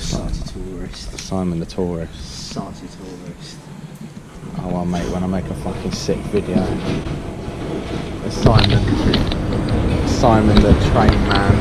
Sarty tourist. Simon the tourist. Sarty tourist. Oh well, mate, when I make a fucking sick video. It's Simon. Simon the train man.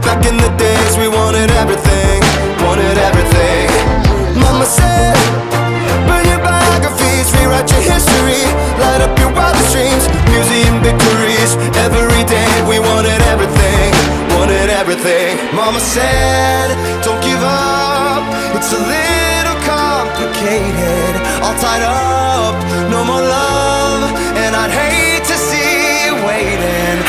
Back in the days we wanted everything, Mama said, burn your biographies, rewrite your history, light up your wildest dreams, museum victories. Every day we wanted everything, Mama said, don't give up, it's a little complicated, all tied up, no more love, and I'd hate to see you waiting.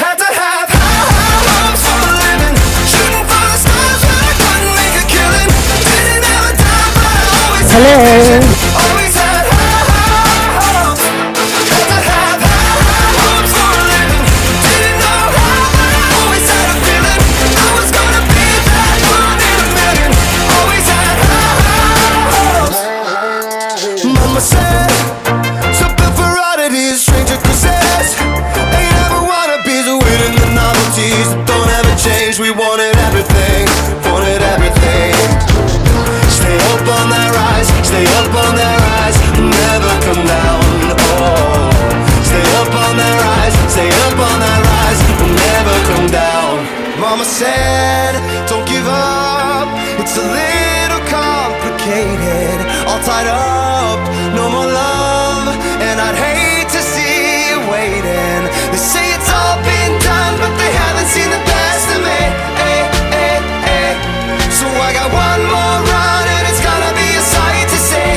Hello. Always had high hopes. Had to have high hopes for a living. Didn't know how, but I always had a feeling I was gonna be that one in a million. Always had high hopes. Mama said, so built for oddities, stranger cruises. Ain't ever wannabes, waiting the novelties that don't ever change. We wanted everything, Stay up on that rise, stay up on that rise, never come down, oh. Stay up on that rise, stay up on that rise, never come down. Mama said, don't give up, it's a little complicated, all tied up, no more love, and I'd hate to see you waiting. They say it's all been done, but they haven't seen the best of me, So I got one more run, and it's gonna be a sight to see,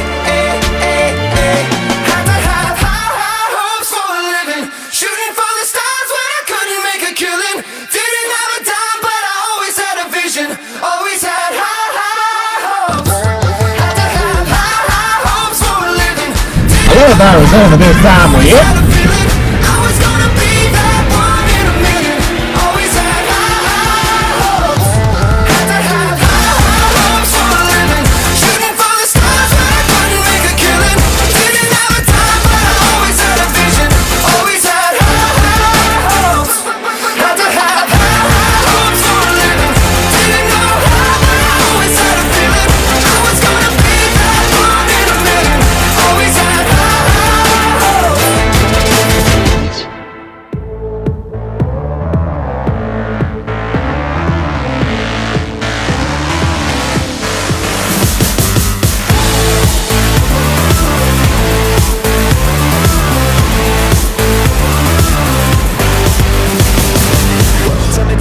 Had to have high hopes for a living, shooting for the stars when I couldn't make a killing. Didn't have a dime, but I always had a vision, always had high hopes. Had to have high hopes for a living. I love Arizon a bit of family, yeah? I was gonna be that one in a million. Always had high hopes. Had to have high hopes for a living. Shooting for the stars when I couldn't make a killing. Didn't have a time, but I always had a vision. Always had high hopes. Had to have high hopes for a living. Didn't know how, but I always had a feeling I was gonna be that one in a million. Always had high hopes.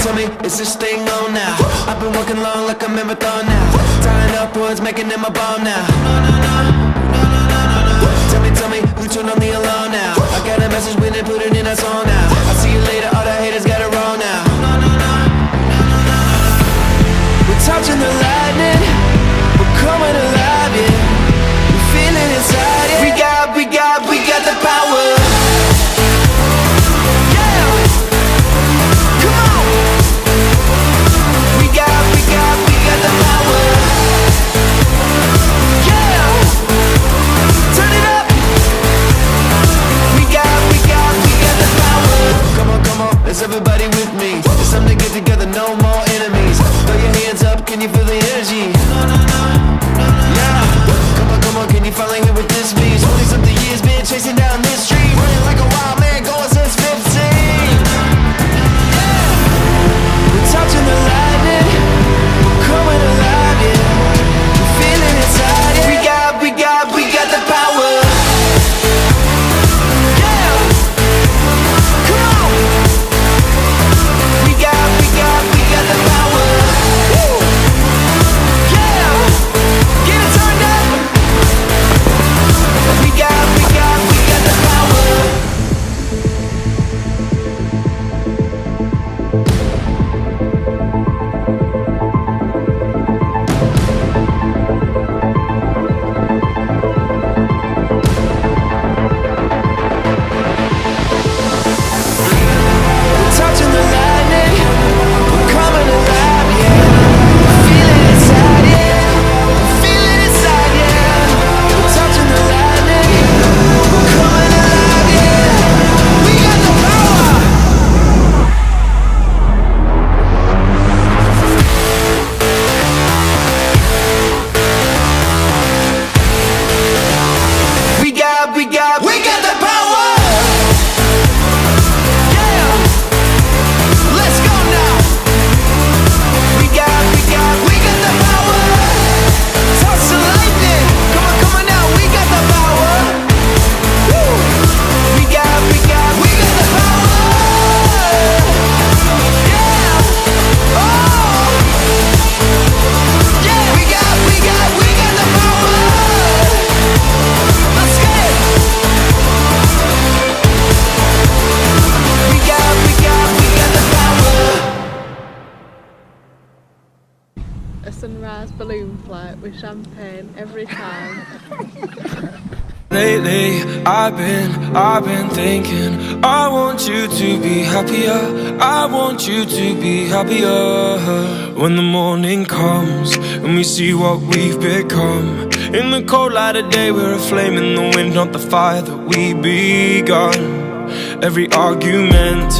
Tell me, is this thing on now? I've been working long like a marathon now. Tying up words, making them a bomb now. Tell me, who turned on the alarm now? I got a message when they put it in a song now. I'll see you later, all the haters got it wrong now. We're touching the lightning, we're coming alive, yeah. We feel it inside, yeah. We got the power. Is everybody with me? It's time to get together, no more enemies. Throw your hands up, can you feel the night with champagne every time. Lately, I've been thinking, I want you to be happier, I want you to be happier. When the morning comes and we see what we've become, in the cold light of day we're a flame in the wind, not the fire that we begun. Every argument,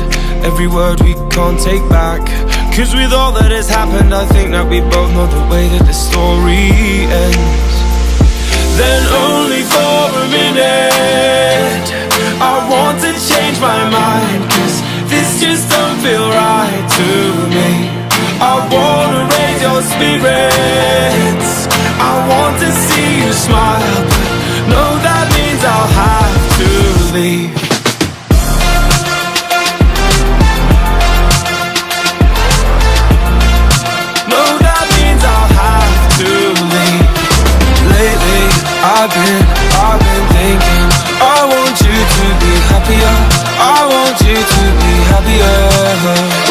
every word we can't take back, 'cause with all that has happened I think that we both know the way that the story ends. Then only for a minute I want to change my mind, 'cause this just don't feel right to me. I wanna raise your spirits, I want to see you smile, but no, that means I'll have to leave. No, that means I'll have to leave. Lately, I've been thinking, I want you to be happier, I want you to be happier.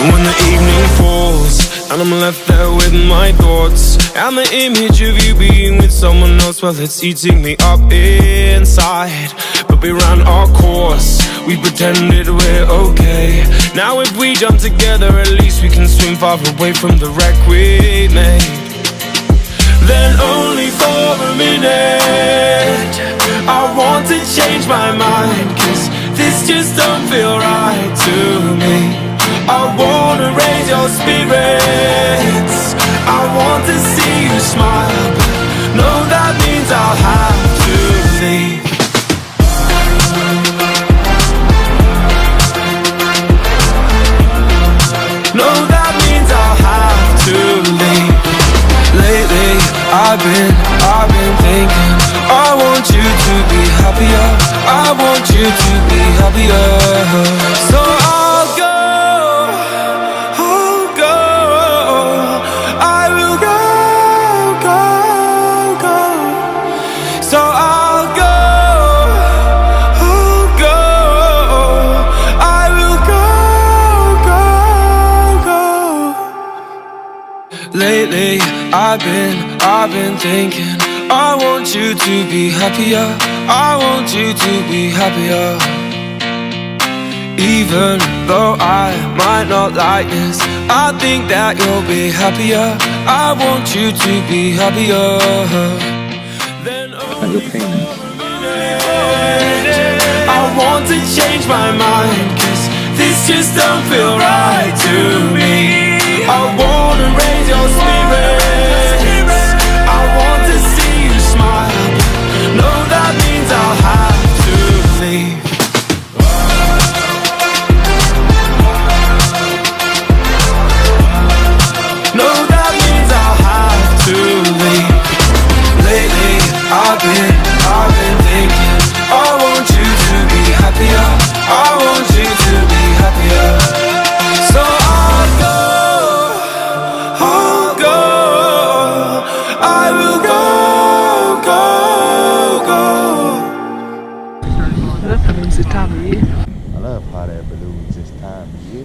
When the evening falls and I'm left there with my thoughts, and the image of you being with someone else, well, it's eating me up inside. But we ran our course, we pretended we're okay. Now if we jump together, at least we can swim far away from the wreck we made. Then only for a minute I want to change my mind, 'cause this just don't feel right to me. I wanna raise your spirits, I want to see you smile, but no, that means I'll have to leave. No, that means I'll have to leave. Lately, I've been thinking, I want you to be happier, I want you to be happier. So I'll go, I will go. So I'll go, I will go. Lately, I've been thinking, I want you to be happier, I want you to be happier. Even though I might not like this, I think that you'll be happier, I want you to be happier. Then Your penis. I want to change my mind, 'cause this just don't feel right to me. I wanna raise your spirits, I want to see you smile, no, that means I'll have to leave. No, that means I'll have to leave. Lately, I've been thinking, I want you to be happier, I want you to be happier. So I'll go, I will go. I love how it's a time of year. I love hot air balloons this time of year.